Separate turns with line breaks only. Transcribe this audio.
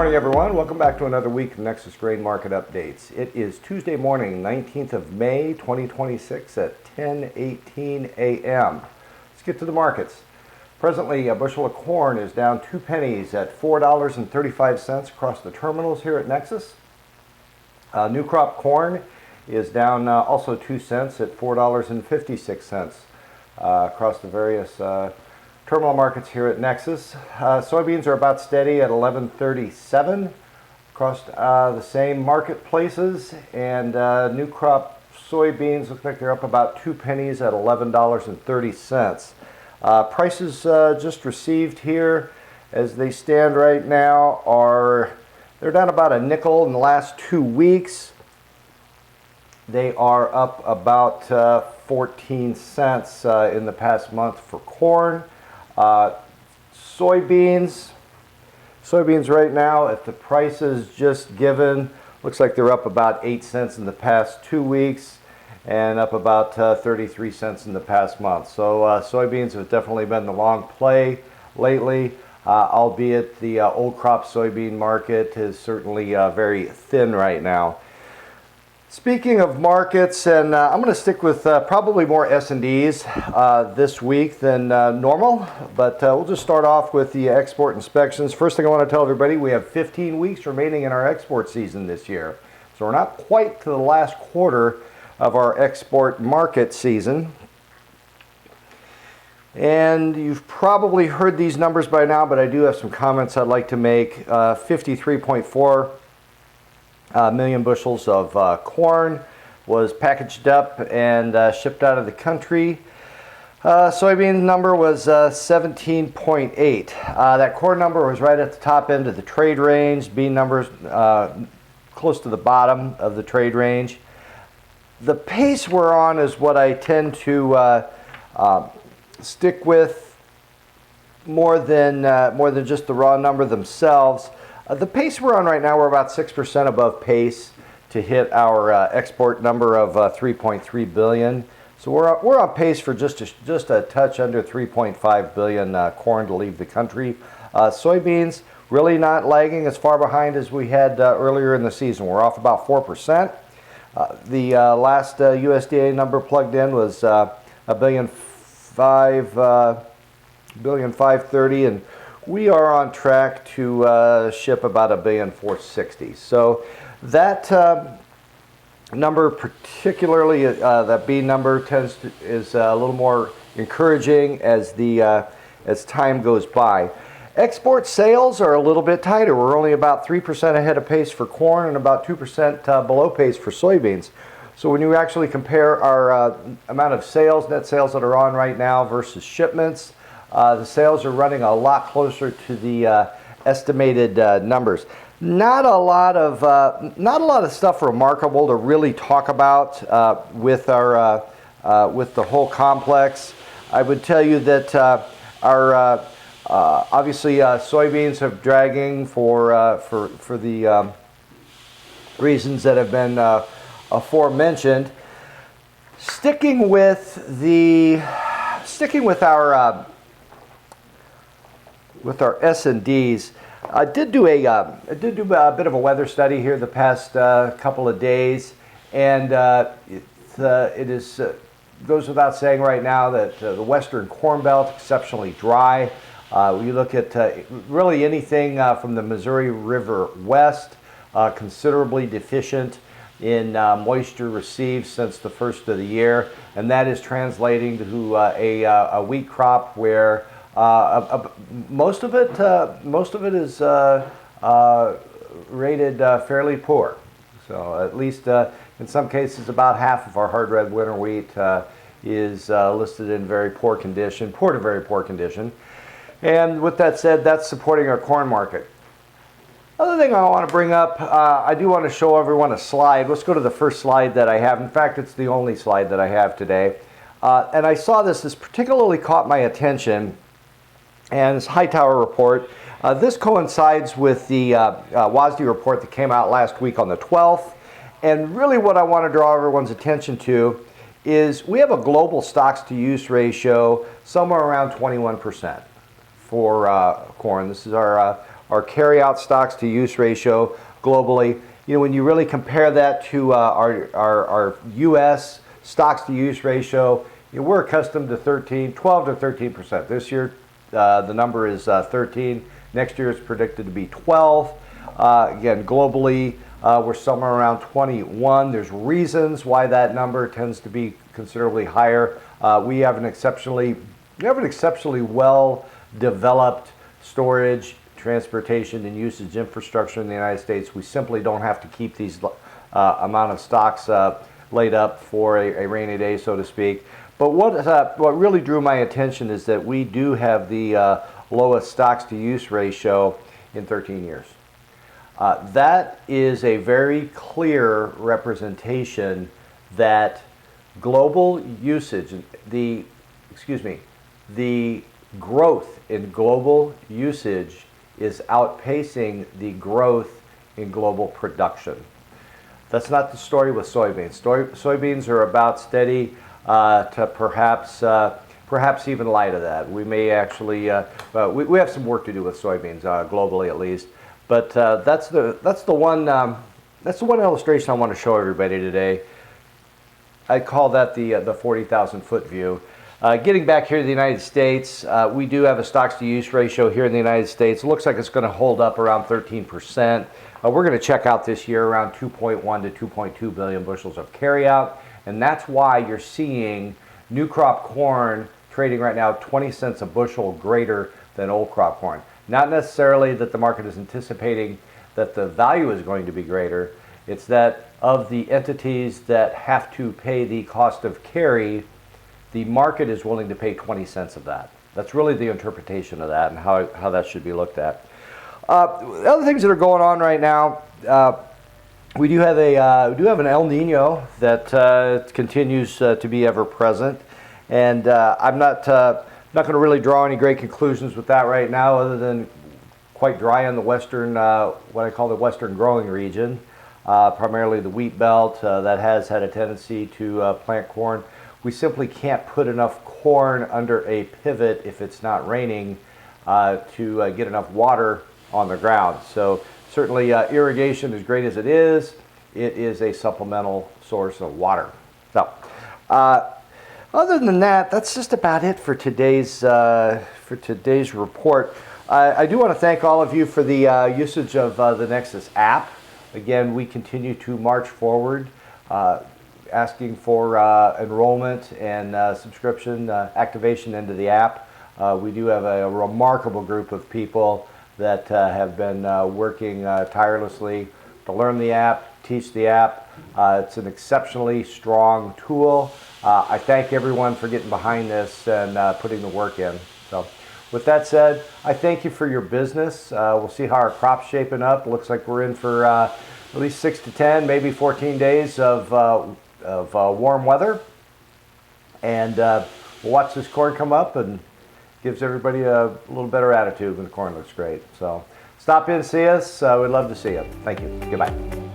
morning, everyone. Welcome back to another week of Nexus Grain Market Updates. It is Tuesday morning, 19th of May, 2026 at 10:18 a.m. Let's get to the markets. Presently, a bushel of corn is down 2 pennies at $4.35 across the terminals here at Nexus. New crop corn is down also 2 cents at $4.56 across the various terminal markets here at Nexus. Soybeans are about steady at $11.37 across the same marketplaces, and new crop soybeans look like they're up about 2 pennies at $11.30. Prices just received here as they stand right now they're down about a nickel in the last 2 weeks. They are up about 14 cents in the past month for corn. Soybeans right now at the prices just given, looks like they're up about 8 cents in the past 2 weeks and up about 33 cents in the past month. So soybeans have definitely been the long play lately, albeit the old crop soybean market is certainly very thin right now. Speaking of markets, and I'm going to stick with probably more S&Ds this week than normal, but we'll just start off with the export inspections. First thing I want to tell everybody, we have 15 weeks remaining in our export season this year. So we're not quite to the last quarter of our export market season. And you've probably heard these numbers by now, but I do have some comments I'd like to make. 53.4 million bushels of corn was packaged up and shipped out of the country. Soybean number was 17.8. That corn number was right at the top end of the trade range. Bean numbers close to the bottom of the trade range. The pace we're on is what I tend to stick with more than just the raw number themselves. The pace we're on right now, we're about 6% above pace to hit our export number of 3.3 billion. So we're on pace for just a touch under 3.5 billion corn to leave the country. Soybeans really not lagging as far behind as we had earlier in the season. We're off about 4%. The last USDA number plugged in was $1,530,000, and we are on track to ship about $1,460,000. So that number, particularly that B number, is a little more encouraging as time goes by. Export sales are a little bit tighter. We're only about 3% ahead of pace for corn and about 2% below pace for soybeans. So when you actually compare our amount of sales, net sales that are on right now versus shipments, the sales are running a lot closer to the estimated numbers. Not a lot of stuff remarkable to really talk about with the whole complex. I would tell you that our obviously soybeans have dragging for the reasons that have been aforementioned. Sticking with our S&Ds, I did do a bit of a weather study here the past couple of days, and goes without saying right now that the western corn belt exceptionally dry. You look at really anything from the Missouri River west, considerably deficient in moisture received since the first of the year, and that is translating to a wheat crop where most of it is rated fairly poor. So at least in some cases, about half of our hard red winter wheat is listed in very poor condition, poor to very poor condition. And with that said, that's supporting our corn market. Other thing I want to bring up, I do want to show everyone a slide. Let's go to the first slide that I have. In fact, it's the only slide that I have today. And I saw this particularly caught my attention, and this Hightower report. This coincides with the WASDE report that came out last week on the 12th. And really what I want to draw everyone's attention to is we have a global stocks to use ratio somewhere around 21% for corn. This is our our carryout stocks to use ratio globally. You know, when you really compare that to our U.S. stocks to use ratio, you know, we're accustomed to 12 to 13%. This year, the number is 13. Next year is predicted to be 12. Again, globally, we're somewhere around 21. There's reasons why that number tends to be considerably higher. We have an exceptionally well developed storage, transportation, and usage infrastructure in the United States. We simply don't have to keep these amount of stocks laid up for a rainy day, so to speak. But what really drew my attention is that we do have the lowest stocks to use ratio in 13 years. That is a very clear representation that global usage, the growth in global usage is outpacing the growth in global production. That's not the story with soybeans. Soybeans are about steady to perhaps even light of that. We may actually we have some work to do with soybeans globally at least. But that's the one illustration I want to show everybody today. I call that the 40,000 foot view. Getting back here to the United States, we do have a stocks to use ratio here in the United States. It looks like it's going to hold up around 13%. We're going to check out this year around 2.1 to 2.2 billion bushels of carryout, and that's why you're seeing new crop corn trading right now 20 cents a bushel greater than old crop corn. Not necessarily that the market is anticipating that the value is going to be greater. It's that of the entities that have to pay the cost of carry, the market is willing to pay 20 cents of that. That's really the interpretation of that and how that should be looked at. Other things that are going on right now, we do have an El Nino that continues to be ever present, and I'm not going to really draw any great conclusions with that right now, other than quite dry on the western, what I call the western growing region, primarily the wheat belt that has had a tendency to plant corn. We simply can't put enough corn under a pivot if it's not raining to get enough water on the ground. So certainly irrigation, as great as it is a supplemental source of water. So other than that, that's just about it for today's report. I do want to thank all of you for the usage of the Nexus app. Again, we continue to march forward, asking for enrollment and subscription activation into the app. We do have a remarkable group of people that have been working tirelessly to learn the app, teach the app. It's an exceptionally strong tool. I thank everyone for getting behind this and putting the work in. So with that said, I thank you for your business. We'll see how our crop's shaping up. Looks like we're in for at least 6 to 10, maybe 14 days of warm weather. And we'll watch this corn come up, and gives everybody a little better attitude when the corn looks great. So stop in, see us. We'd love to see you. Thank you. Goodbye.